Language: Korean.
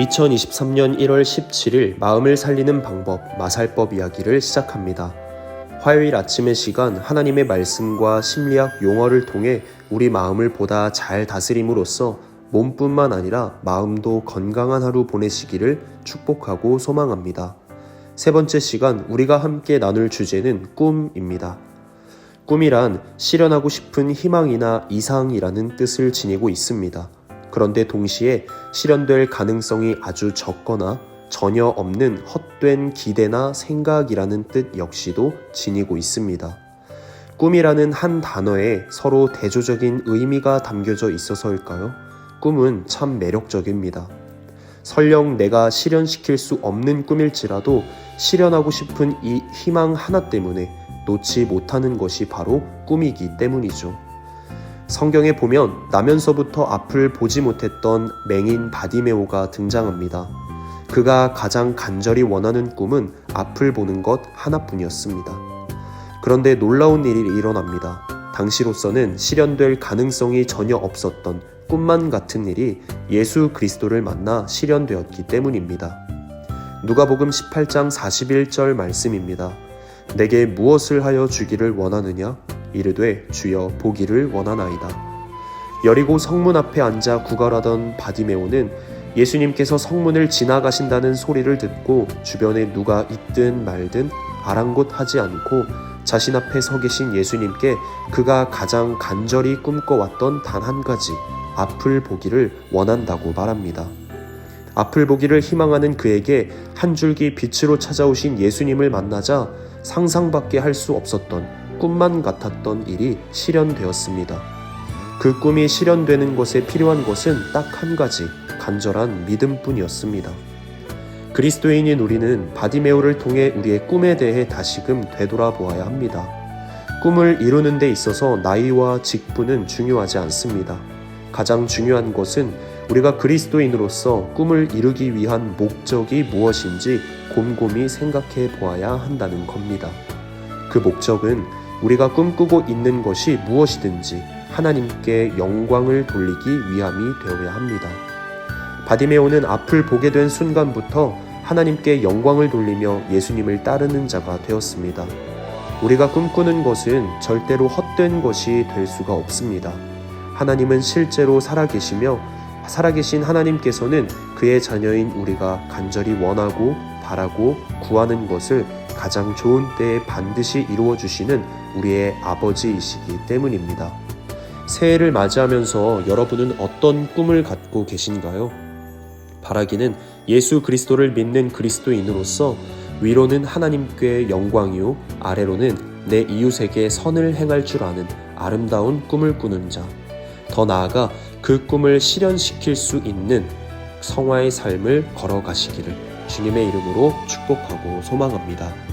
2023년 1월 17일 마음을 살리는 방법 마살법 이야기를 시작합니다. 화요일 아침의 시간 하나님의 말씀과 심리학 용어를 통해 우리 마음을 보다 잘 다스림으로써 몸뿐만 아니라 마음도 건강한 하루 보내시기를 축복하고 소망합니다. 세 번째 시간 우리가 함께 나눌 주제는 꿈입니다. 꿈이란 실현하고 싶은 희망이나 이상이라는 뜻을 지니고 있습니다. 그런데 동시에 실현될 가능성이 아주 적거나 전혀 없는 헛된 기대나 생각이라는 뜻 역시도 지니고 있습니다. 꿈이라는 한 단어에 서로 대조적인 의미가 담겨져 있어서일까요? 꿈은 참 매력적입니다. 설령 내가 실현시킬 수 없는 꿈일지라도 실현하고 싶은 이 희망 하나 때문에 놓지 못하는 것이 바로 꿈이기 때문이죠. 성경에 보면 나면서부터 앞을 보지 못했던 맹인 바디메오가 등장합니다. 그가 가장 간절히 원하는 꿈은 앞을 보는 것 하나뿐이었습니다. 그런데 놀라운 일이 일어납니다. 당시로서는 실현될 가능성이 전혀 없었던 꿈만 같은 일이 예수 그리스도를 만나 실현되었기 때문입니다. 누가복음 18장 41절 말씀입니다. 내게 무엇을 하여 주기를 원하느냐? 이르되 주여 보기를 원하나이다. 여리고 성문 앞에 앉아 구걸하던 바디메오는 예수님께서 성문을 지나가신다는 소리를 듣고 주변에 누가 있든 말든 아랑곳하지 않고 자신 앞에 서 계신 예수님께 그가 가장 간절히 꿈꿔왔던 단 한 가지 앞을 보기를 원한다고 말합니다. 앞을 보기를 희망하는 그에게 한 줄기 빛으로 찾아오신 예수님을 만나자 상상밖에 할 수 없었던 꿈만 같았던 일이 실현되었습니다. 그 꿈이 실현되는 것에 필요한 것은 딱 한 가지, 간절한 믿음뿐이었습니다. 그리스도인인 우리는 바디메오를 통해 우리의 꿈에 대해 다시금 되돌아보아야 합니다. 꿈을 이루는 데 있어서 나이와 직분은 중요하지 않습니다. 가장 중요한 것은 우리가 그리스도인으로서 꿈을 이루기 위한 목적이 무엇인지 곰곰이 생각해 보아야 한다는 겁니다. 그 목적은 우리가 꿈꾸고 있는 것이 무엇이든지 하나님께 영광을 돌리기 위함이 되어야 합니다. 바디메오는 앞을 보게 된 순간부터 하나님께 영광을 돌리며 예수님을 따르는 자가 되었습니다. 우리가 꿈꾸는 것은 절대로 헛된 것이 될 수가 없습니다. 하나님은 실제로 살아계신 하나님께서는 그의 자녀인 우리가 간절히 원하고 바라고 구하는 것을 가장 좋은 때에 반드시 이루어 주시는 우리의 아버지이시기 때문입니다. 새해를 맞이하면서 여러분은 어떤 꿈을 갖고 계신가요? 바라기는 예수 그리스도를 믿는 그리스도인으로서 위로는 하나님께 영광이요 아래로는 내 이웃에게 선을 행할 줄 아는 아름다운 꿈을 꾸는 자, 더 나아가 그 꿈을 실현시킬 수 있는 성화의 삶을 걸어가시기를 주님의 이름으로 축복하고 소망합니다.